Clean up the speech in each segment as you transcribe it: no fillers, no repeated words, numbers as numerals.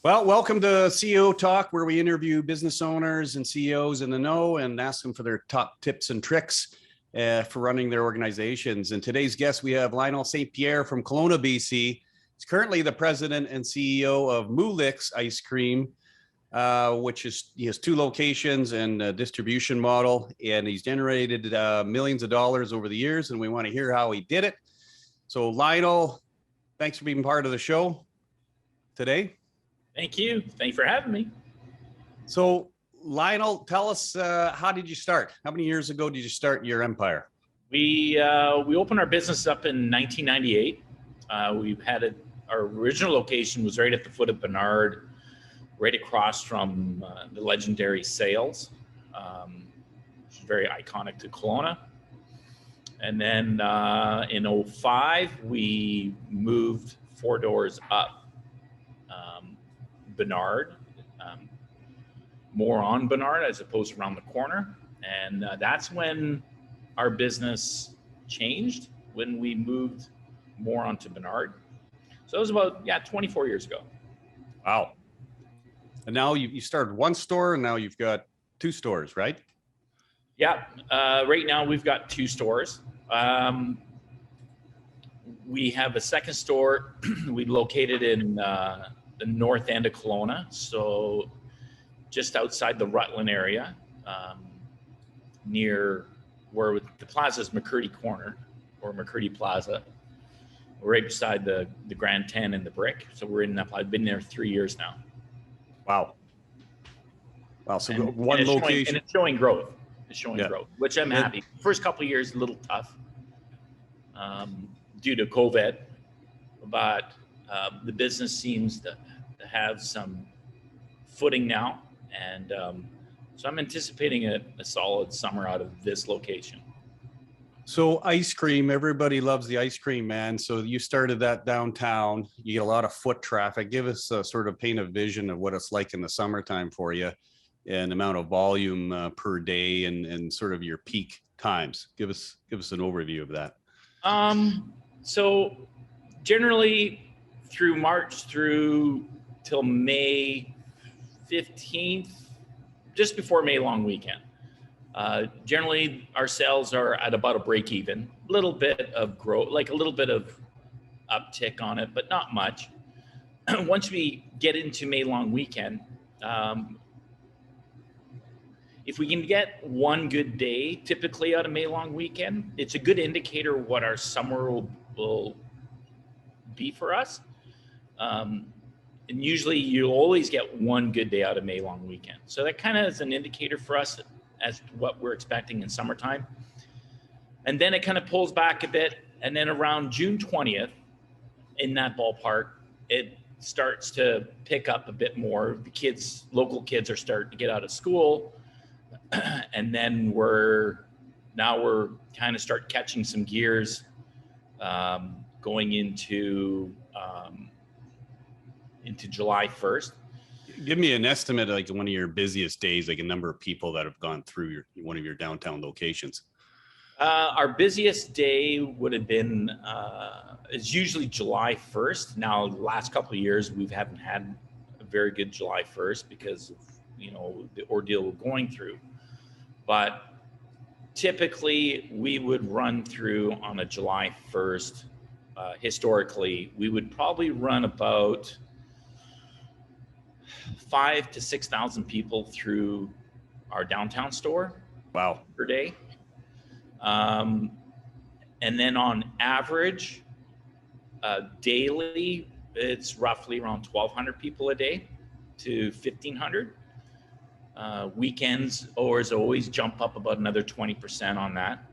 Well, welcome to CEO Talk, where we interview business owners and CEOs in the know and ask them for their top tips and tricks for running their organizations. And today's guest, we have Lionel St. Pierre from Kelowna, BC. He's currently the president and CEO of Moolix Ice Cream, he has 2 locations and a distribution model, and he's generated millions of dollars over the years, and we want to hear how he did it. So Lionel, thanks for being part of the show today. Thank you. Thank you for having me. So Lionel, tell us, how did you start? How many years ago did you start your empire? We opened our business up in 1998. Our original location was right at the foot of Bernard, right across from the legendary Sales, which is very iconic to Kelowna. And then in 2005, we moved 4 doors up Bernard, more on Bernard as opposed to around the corner. And that's when our business changed, when we moved more onto Bernard. So it was about 24 years ago. Wow. And now you started 1 store, and now you've got 2 stores, right? Yeah. Right now we've got 2 stores. We have a second store we located in the north end of Kelowna, so just outside the Rutland area, near where the plaza is McCurdy Corner, or McCurdy Plaza, right beside the Grand 10 and the Brick. So we're in that. I've been there 3 years now. Wow. So one location, and it's showing growth. It's showing growth, which I'm happy. First couple of years, a little tough due to COVID, but the business seems to have some footing now, and so I'm anticipating a solid summer out of this location. So ice cream, everybody loves the ice cream, man. So you started that downtown. You get a lot of foot traffic. Give us a sort of paint a vision of what it's like in the summertime for you, and amount of volume per day, and sort of your peak times. Give us an overview of that. So generally through March through till May 15th, just before May long weekend. Generally our sales are at about a break even, a little bit of growth, like a little bit of uptick on it, but not much. Once we get into May long weekend, if we can get 1 good day, typically out of May long weekend, it's a good indicator what our summer will be for us. And usually you'll always get 1 good day out of May long weekend. So that kind of is an indicator for us as to what we're expecting in summertime. And then it kind of pulls back a bit. And then around June 20th, in that ballpark, it starts to pick up a bit more. The local kids are starting to get out of school. And then we're kind of start catching some gears going into July 1st. Give me an estimate, like one of your busiest days, like a number of people that have gone through one of your downtown locations. Our busiest day would have been, it's usually July 1st. Now, the last couple of years, we haven't had a very good July 1st because of, the ordeal we're going through. But typically, we would run through on a July 1st. Historically, we would probably run about 5,000 to 6,000 people through our downtown store. Wow. Per day. And then on average, daily, it's roughly around 1,200 people a day to 1,500. Weekends always jump up about another 20% on that.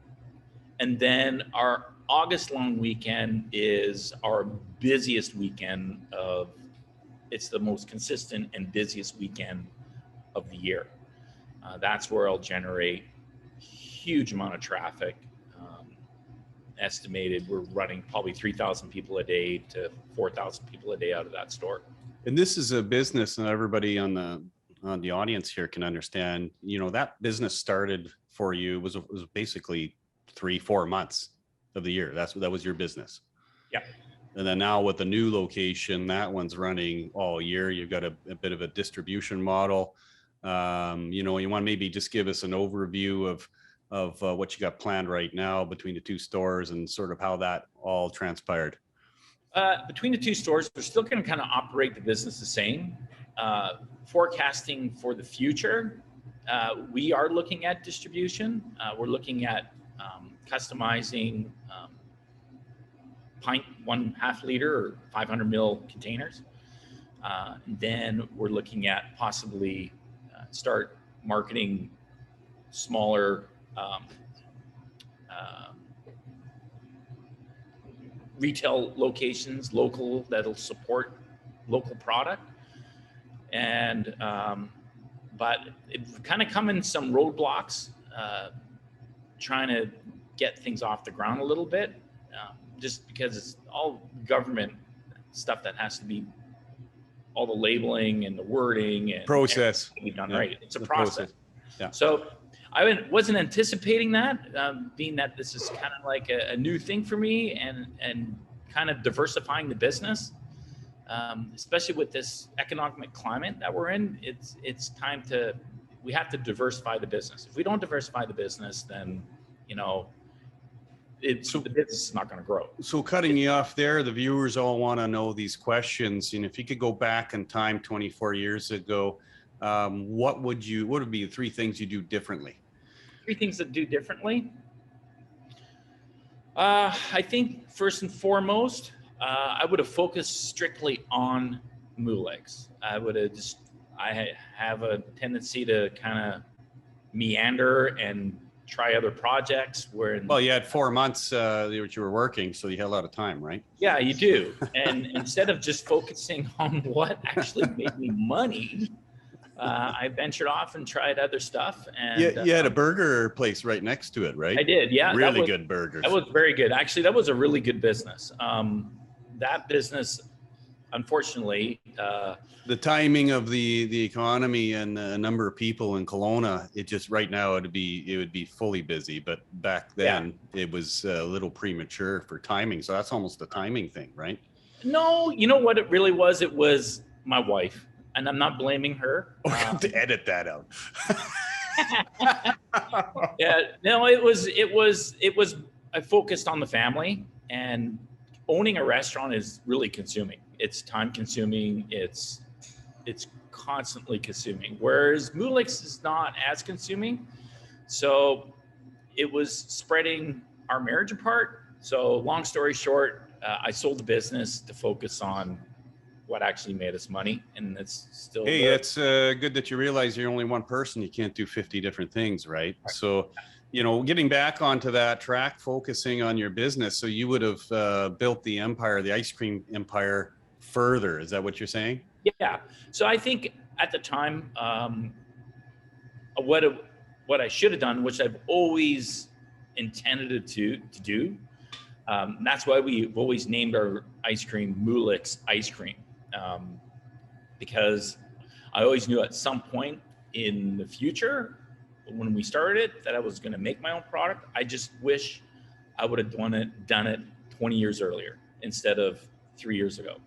And then our August long weekend is our busiest weekend it's the most consistent and busiest weekend of the year. That's where I'll generate huge amount of traffic. Estimated we're running probably 3,000 people a day to 4,000 people a day out of that store. And this is a business, and everybody on the audience here can understand, that business started for you was basically 3-4 months of the year. That was your business. Yeah. And then now with the new location, that one's running all year. You've got a bit of a distribution model. You know, you want to maybe just give us an overview of what you got planned right now between the two stores and sort of how that all transpired. Between the two stores, we're still going to kind of operate the business the same. Forecasting for the future, we are looking at distribution. We're looking at customizing pint 1.5 liter or 500 ml containers. Then we're looking at possibly start marketing smaller retail locations, local, that'll support local product. And but it kind of come in some roadblocks, trying to get things off the ground a little bit, just because it's all government stuff that has to be, all the labeling and the wording and process be done yeah. right. It's a process. Yeah. So I wasn't anticipating that, being that this is kind of like a new thing for me, and kind of diversifying the business, especially with this economic climate that we're in. It's time to, we have to diversify the business. If we don't diversify the business, then, you know, the business is not going to grow. So cutting you off there, the viewers all want to know these questions. And if you could go back in time 24 years ago, what would be the 3 things you do differently? 3 things to do differently. I think first and foremost, I would have focused strictly on Moolix. I have a tendency to kind of meander and try other projects well, you had 4 months that you were working, so you had a lot of time, right? Yeah, you do. And instead of just focusing on what actually made me money, I ventured off and tried other stuff. And you had a burger place right next to it, right? I did, yeah. Really good burgers. That was very good. Actually, that was a really good business. That business, unfortunately, the timing of the economy and the number of people in Kelowna, it just right now it would be fully busy. But back then it was a little premature for timing. So that's almost a timing thing, right? No, you know what it really was? It was my wife. And I'm not blaming her. We have to edit that out. Yeah, no, I focused on the family, and owning a restaurant is really consuming. It's time consuming. It's constantly consuming. Whereas Moolix is not as consuming. So it was spreading our marriage apart. So long story short, I sold the business to focus on what actually made us money, and it's still. Hey, it's good that you realize you're only one person. You can't do 50 different things, right? So, you know, getting back onto that track, focusing on your business. So you would have built the empire, the ice cream empire, further. Is that what you're saying? Yeah. So I think at the time, what I should have done, which I've always intended to do. That's why we've always named our ice cream Moolix Ice Cream, because I always knew at some point in the future, when we started it, that I was going to make my own product. I just wish I would have done it 20 years earlier instead of 3 years ago.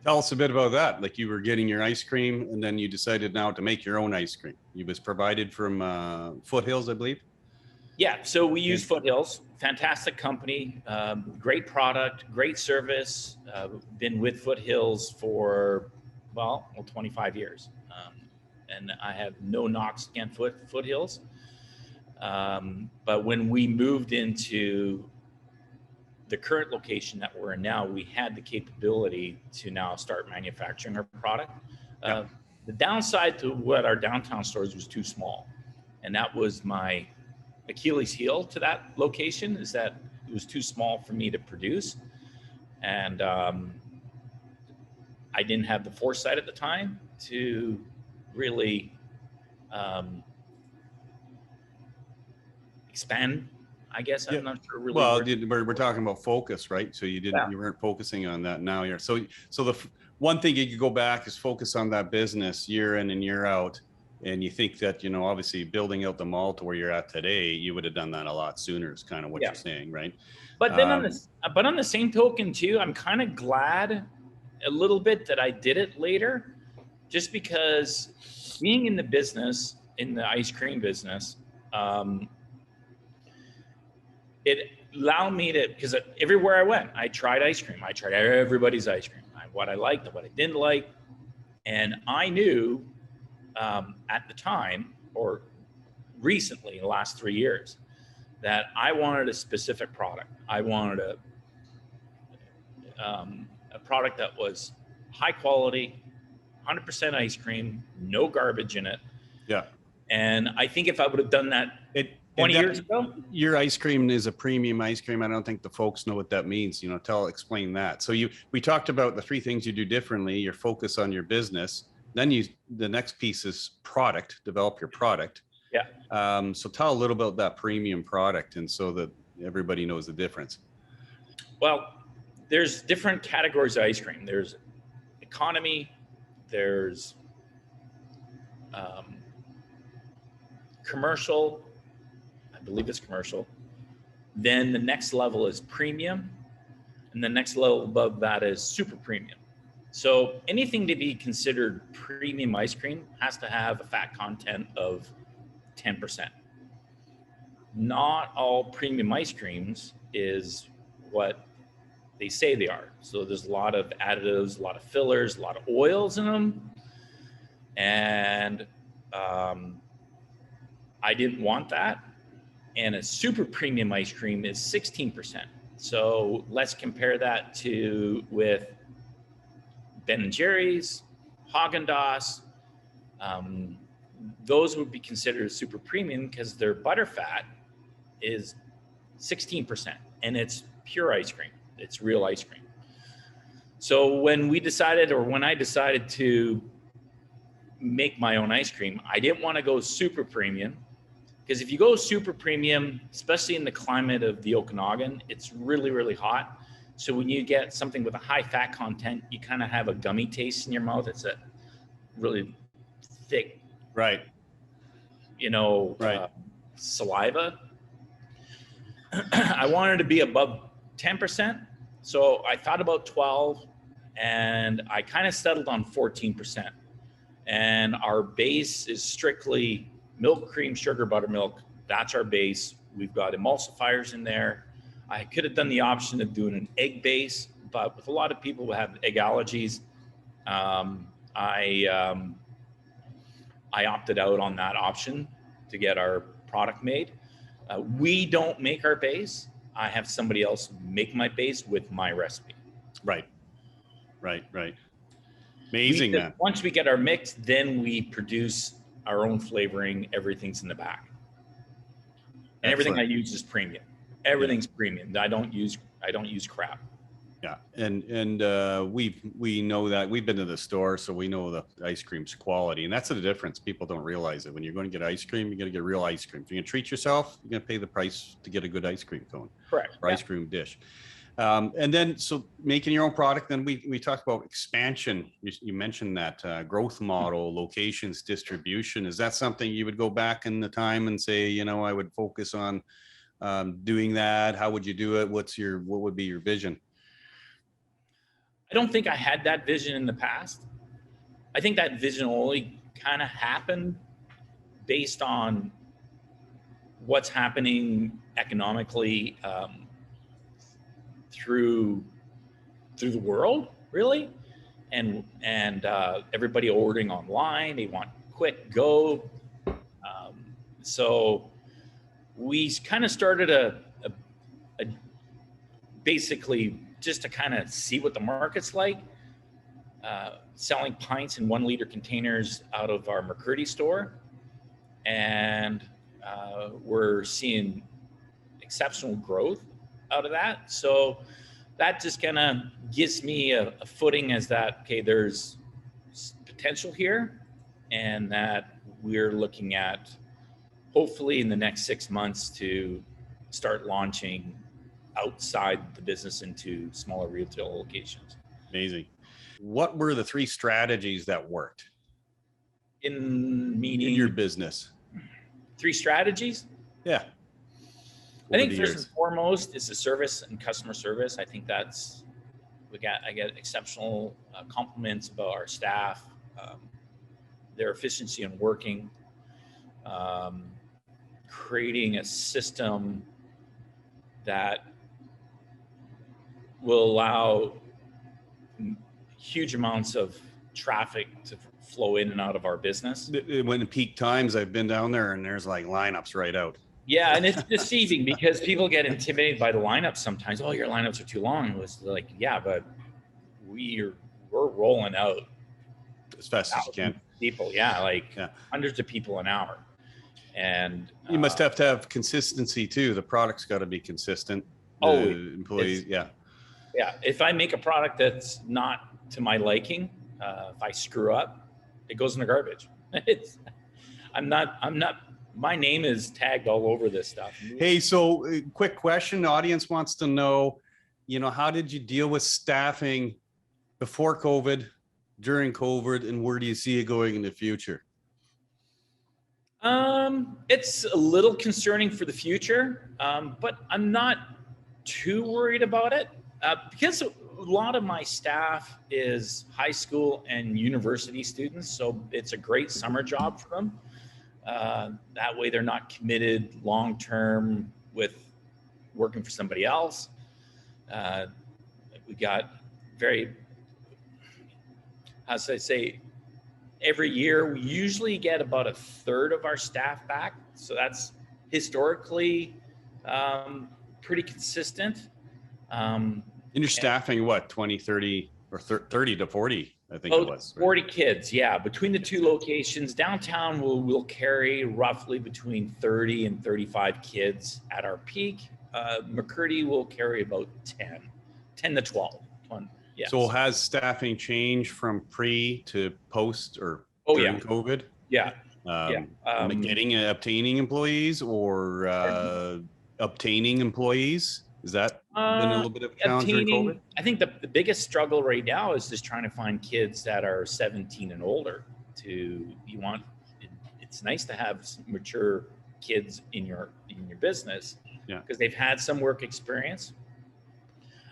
Tell us a bit about that. Like, you were getting your ice cream and then you decided now to make your own ice cream. It was provided from Foothills, I believe. Yeah, so we use Foothills, fantastic company, great product, great service. Been with Foothills for, well, 25 years. And I have no knocks against Foothills. But when we moved into the current location that we're in now, we had the capability to now start manufacturing our product. The downside to what our downtown stores was too small. And that was my Achilles heel to that location, is that it was too small for me to produce. And I didn't have the foresight at the time to really expand, I guess. I'm not sure really. Well, we're talking about focus, right? So you weren't focusing on that. Now so the one thing you could go back is focus on that business year in and year out. And you think that, obviously building out the mall to where you're at today, you would have done that a lot sooner is kind of what you're saying, right? But then on the same token too, I'm kind of glad a little bit that I did it later, just because being in the business, in the ice cream business, it allowed me to, because everywhere I went, I tried ice cream. I tried everybody's ice cream, what I liked, what I didn't like. And I knew at the time, or recently, in the last 3 years, that I wanted a specific product. I wanted a product that was high quality, 100% ice cream, no garbage in it. Yeah. And I think if I would have done that 20 years ago. Your ice cream is a premium ice cream. I don't think the folks know what that means. Explain that. So we talked about the 3 things you do differently, your focus on your business. Then the next piece is product, develop your product. Yeah. So tell a little about that premium product, and so that everybody knows the difference. Well, there's different categories of ice cream. There's economy, there's commercial, I believe it's commercial. Then the next level is premium, and the next level above that is super premium. So anything to be considered premium ice cream has to have a fat content of 10%. Not all premium ice creams is what they say they are. So there's a lot of additives, a lot of fillers, a lot of oils in them. And I didn't want that. And a super premium ice cream is 16%. So let's compare that with Ben & Jerry's, Haagen-Dazs. Those would be considered super premium because their butterfat is 16%, and it's pure ice cream. It's real ice cream. So when I decided to make my own ice cream, I didn't want to go super premium, because if you go super premium, especially in the climate of the Okanagan, it's really, really hot. So when you get something with a high fat content, you kind of have a gummy taste in your mouth. It's a really thick, right. Saliva. I wanted to be above 10%. So I thought about 12, and I kind of settled on 14%. And our base is strictly milk, cream, sugar, buttermilk. That's our base. We've got emulsifiers in there. I could have done the option of doing an egg base, but with a lot of people who have egg allergies, I opted out on that option to get our product made. We don't make our base. I have somebody else make my base with my recipe. Right. Amazing, man. Once we get our mix, then we produce our own flavoring. Everything's in the back. And everything I use is premium. Everything's premium. I don't use crap. Yeah. And we know that. We've been to the store, so we know the ice cream's quality. And that's the difference. People don't realize it. When you're going to get ice cream, you're going to get real ice cream. If you're going to treat yourself, you're going to pay the price to get a good ice cream cone. Correct. Or ice cream dish. And then, so making your own product, then we talked about expansion. You mentioned that growth model, locations, distribution. Is that something you would go back in the time and say, I would focus on doing that? How would you do it? What would be your vision? I don't think I had that vision in the past. I think that vision only kind of happened based on what's happening economically through the world, really, and everybody ordering online. They want quick go. So we kind of started a basically just to kind of see what the market's like, selling pints in 1 liter containers out of our McCurdy store. And we're seeing exceptional growth out of that. So that just kind of gives me a footing as that, okay, there's potential here, and that we're looking at hopefully in the next 6 months to start launching outside the business into smaller retail locations. Amazing. What were the 3 strategies that worked? In meaning in your business? 3 strategies. Yeah. I think the first years. and foremost is the service and customer service. I think that's I get exceptional compliments about our staff, their efficiency in working, creating a system that will allow huge amounts of traffic to flow in and out of our business. When in peak times, I've been down there and there's like lineups right out. Yeah, and it's deceiving because people get intimidated by the lineups sometimes. Oh, your lineups are too long. It was like, yeah, but we're rolling out As fast as you can. people. Yeah, like hundreds of people an hour. And you must have to have consistency too. The product's got to be consistent. The employees, yeah. If I make a product that's not to my liking, if I screw up, it goes in the garbage. I'm not. My name is tagged all over this stuff. Hey, so quick question. The audience wants to know, how did you deal with staffing before COVID, during COVID, and where do you see it going in the future? It's a little concerning for the future, but I'm not too worried about it because a lot of my staff is high school and university students, so it's a great summer job for them. That way they're not committed long-term with working for somebody else. We got every year we usually get about a third of our staff back. So that's historically pretty consistent. And you're staffing what, 20, 30 or 30 to 40, I think it was. 40 kids, yeah. Between the 2 locations, downtown we'll carry roughly between 30 and 35 kids at our peak. McCurdy will carry about 10 to 12. Yes. So has staffing changed from pre to post or during COVID? Yeah. Obtaining employees or obtaining employees? Is that been a little bit of a challenge during COVID? I think the biggest struggle right now is just trying to find kids that are 17 and older. It's nice to have some mature kids in your business because they've had some work experience.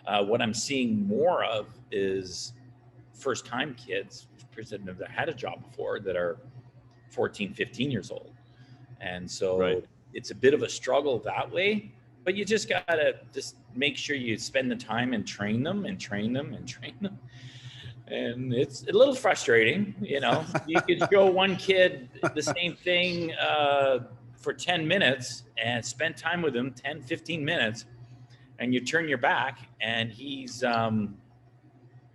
What I'm seeing more of is first-time kids that have had a job before that are 14, 15 years old. And so it's a bit of a struggle that way, but you just got to just make sure you spend the time and train them. And it's a little frustrating, You could show one kid the same thing for 10 minutes and spend time with him 10, 15 minutes. And you turn your back and he's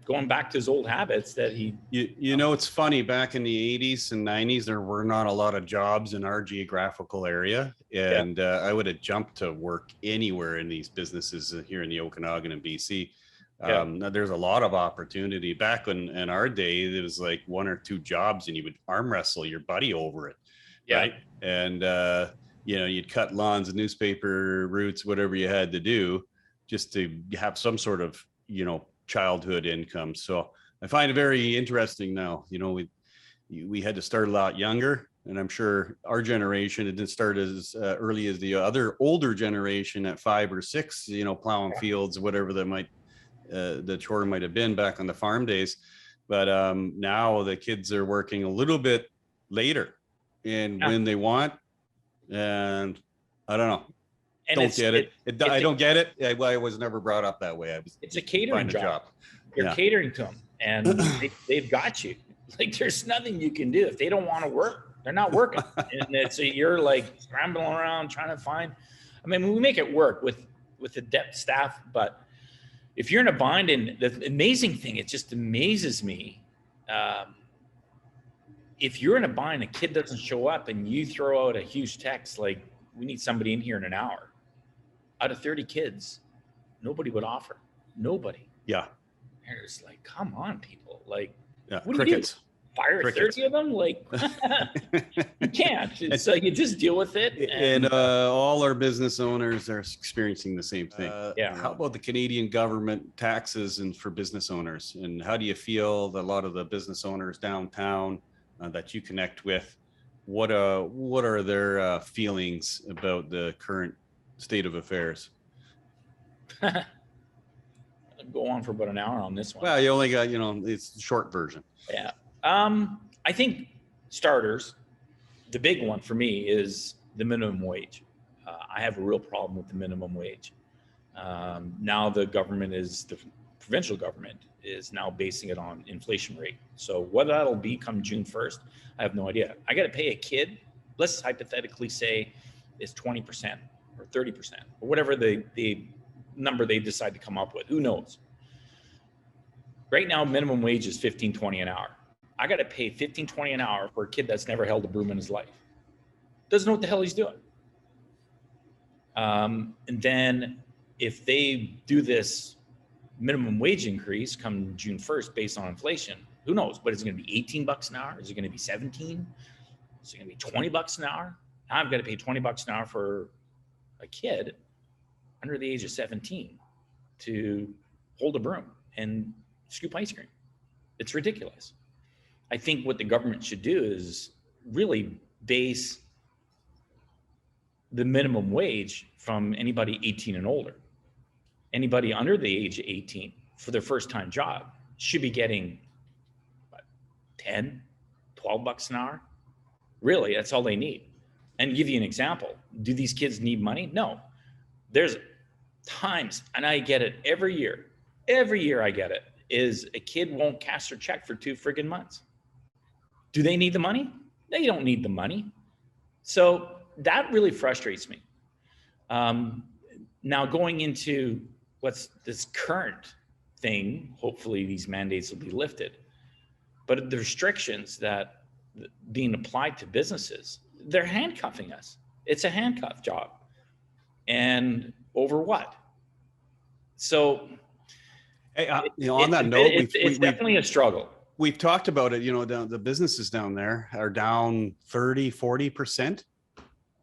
going back to his old habits that he... It's funny, back in the 80s and 90s, there were not a lot of jobs in our geographical area. And I would have jumped to work anywhere in these businesses here in the Okanagan and BC. There's a lot of opportunity. Back in our day, there was like 1 or 2 jobs and you would arm wrestle your buddy over it. Right. And, you'd cut lawns, newspaper routes, whatever you had to do just to have some sort of, childhood income. So I find it very interesting now. We had to start a lot younger, and I'm sure our generation, it didn't start as early as the other older generation at 5 or 6, plowing fields, whatever that might, the chore might have been back on the farm days. But now the kids are working a little bit later and when they want, and I don't know. And I don't get it. I was never brought up that way. It's a catering job. You're catering to them, and they've got you. Like there's nothing you can do if they don't want to work. They're not working, and you're like scrambling around trying to find. I mean, we make it work with the depth staff, but if you're in a bind, and the amazing thing, it just amazes me. If you're in a bind, a kid doesn't show up, and you throw out a huge text like, "We need somebody in here in an hour." Out of 30 kids, nobody would offer. Nobody. Yeah. And it's like, come on, people. Like, what crickets. Do you do? Fire 30 of them? Like, you can't. So you just deal with it. And all our business owners are experiencing the same thing. How about the Canadian government taxes and for business owners? And how do you feel that a lot of the business owners downtown that you connect with. What are their feelings about the current state of affairs? Go on for about an hour on this one. Well, you only got, it's the short version. Yeah. I think starters, the big one for me is the minimum wage. I have a real problem with the minimum wage. Now the provincial government is now basing it on inflation rate. So what that'll be come June 1st, I have no idea. I got to pay a kid, let's hypothetically say it's 20% or 30% or whatever the number they decide to come up with. Who knows? Right now, minimum wage is $15.20 an hour. I got to pay $15.20 an hour for a kid that's never held a broom in his life. Doesn't know what the hell he's doing. And then if they do this minimum wage increase come June 1st based on inflation, who knows? But it's going to be $18 an hour. Is it going to be 17? Is it going to be $20 an hour? Now I've got to pay $20 an hour for a kid under the age of 17 to hold a broom and scoop ice cream. It's ridiculous. I think what the government should do is really base the minimum wage from anybody 18 and older. Anybody under the age of 18 for their first time job should be getting what, 10, 12 bucks an hour. Really, that's all they need. And give you an example. Do these kids need money? No. There's times, and I get it every year I get it, is a kid won't cash their check for 2 friggin' months. Do they need the money? They don't need the money. So that really frustrates me. Now going into what's this current thing, hopefully these mandates will be lifted, but the restrictions that being applied to businesses, they're handcuffing us. It's a handcuff job. And over what? So hey, on that note, it's definitely a struggle. We've talked about it, the businesses down there are down 30, 40%.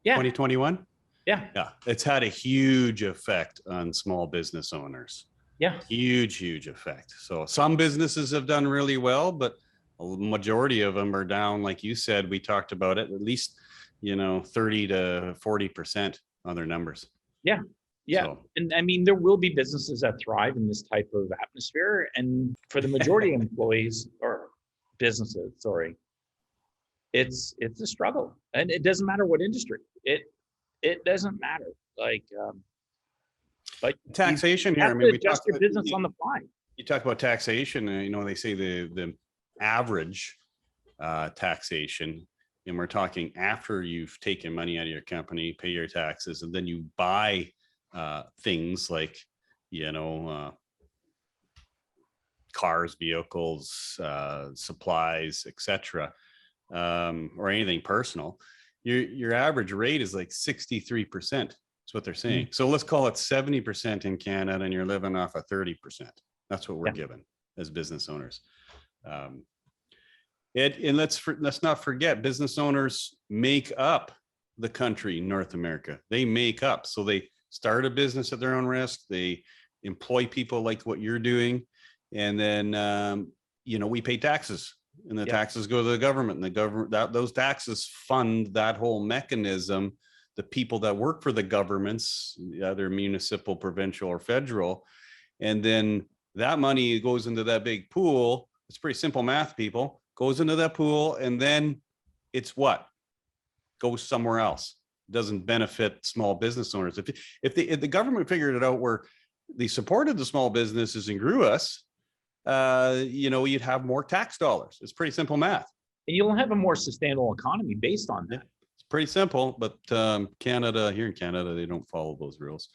Yeah. 2021. Yeah. Yeah. It's had a huge effect on small business owners. Yeah. Huge effect. So some businesses have done really well, but a majority of them are down. Like you said, we talked about it, at least, 30 to 40% on their numbers. Yeah. Yeah. So. And I mean, there will be businesses that thrive in this type of atmosphere. And for the majority of employees or businesses, sorry, it's a struggle. And it doesn't matter what industry. It doesn't matter. Like, but taxation here. I mean, we adjust your business on the fly. You talk about taxation, they say the average taxation, and we're talking after you've taken money out of your company, pay your taxes, and then you buy things like, cars, vehicles, supplies, etc., or anything personal. Your average rate is like 63%. That's what they're saying. So let's call it 70% in Canada, and you're living off of 30%. That's what we're given as business owners. And let's not forget, business owners make up the country, North America. They make up. So they start a business at their own risk. They employ people like what you're doing, and then we pay taxes. And the taxes go to the government, and the government those taxes fund that whole mechanism. The people that work for the governments, either municipal, provincial, or federal, and then that money goes into that big pool. It's pretty simple math, people. Goes into that pool, and then it's what goes somewhere else. It doesn't benefit small business owners. If the government figured it out where they supported the small businesses and grew us, you'd have more tax dollars. It's pretty simple math. And you'll have a more sustainable economy based on that. It's pretty simple, but here in Canada, they don't follow those rules.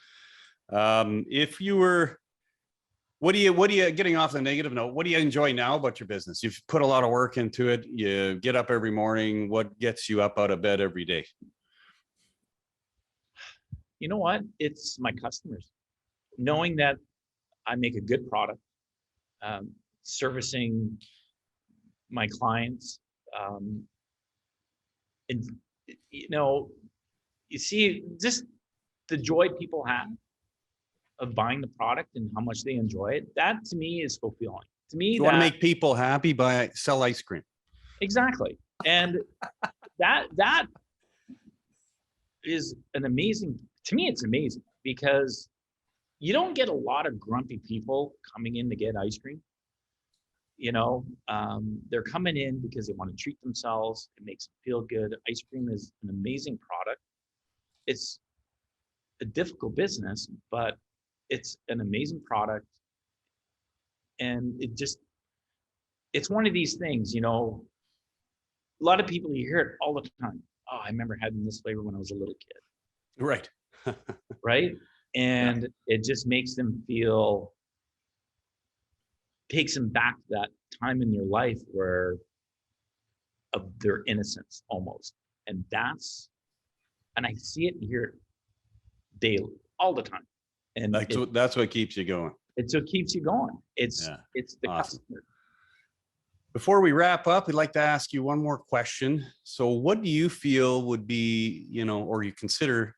What do you getting off the negative note? What do you enjoy now about your business? You've put a lot of work into it. You get up every morning. What gets you up out of bed every day? You know what? It's my customers. Knowing that I make a good product, servicing my clients, and you see just the joy people have of buying the product and how much they enjoy it. That to me is fulfilling. To me, you want to make people happy, sell ice cream. Exactly. And that is an amazing, to me, it's amazing because you don't get a lot of grumpy people coming in to get ice cream. You know, they're coming in because they want to treat themselves. It makes them feel good. Ice cream is an amazing product. It's a difficult business, but it's an amazing product. And it's one of these things, you know, a lot of people, you hear it all the time. Oh, I remember having this flavor when I was a little kid. Right. Right. And it just makes them feel, takes them back to that time in their life where of their innocence almost. And I see it and hear it daily, all the time. And that's what keeps you going. It's what keeps you going. It's the Awesome. customer. Before we wrap up, we'd like to ask you one more question. So what do you feel would be, you know, or you consider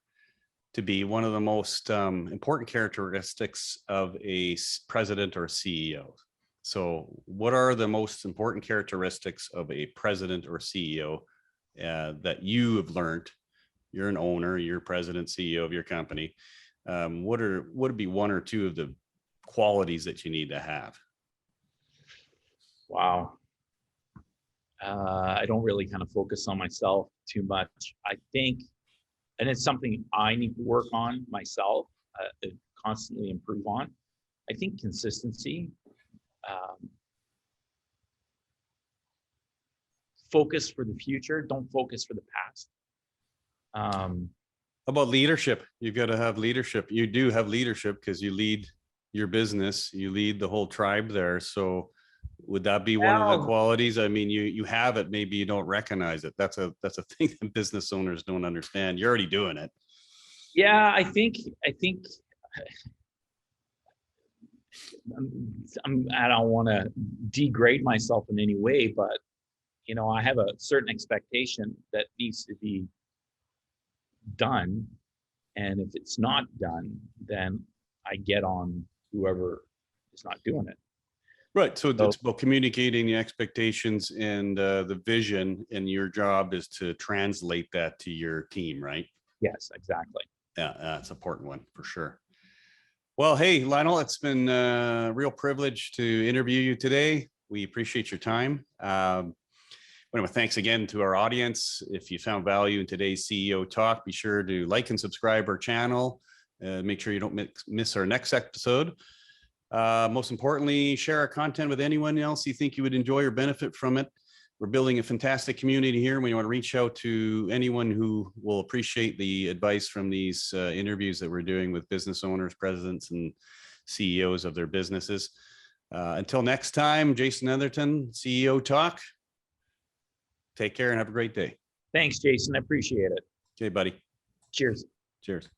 to be one of the most important characteristics of a president or CEO? So what are the most important characteristics of a president or CEO that you have learned? You're an owner, you're president, CEO of your company. What would be one or two of the qualities that you need to have? Wow. I don't really kind of focus on myself too much. I think, and it's something I need to work on myself, constantly improve on. I think consistency, focus for the future, don't focus for the past. How about leadership? You've got to have leadership. You do have leadership because you lead your business, you lead the whole tribe there. So would that be one of the qualities? I mean, you have it, maybe you don't recognize it. That's a thing that business owners don't understand. You're already doing it. Yeah, I think I don't want to degrade myself in any way, but you know, I have a certain expectation that needs to be done. And if it's not done, then I get on whoever is not doing it. Right. So it's about communicating the expectations and the vision, and your job is to translate that to your team, right? Yes, exactly. Yeah, that's an important one for sure. Well, hey, Lionel, it's been a real privilege to interview you today. We appreciate your time. Anyway, thanks again to our audience. If you found value in today's CEO Talk, be sure to like and subscribe our channel. Make sure you don't miss our next episode. Most importantly, share our content with anyone else you think you would enjoy or benefit from it. We're building a fantastic community here. We want to reach out to anyone who will appreciate the advice from these interviews that we're doing with business owners, presidents, and CEOs of their businesses. Until next time, Jason Netherton, CEO Talk. Take care and have a great day. Thanks, Jason. I appreciate it. Okay, buddy. Cheers. Cheers.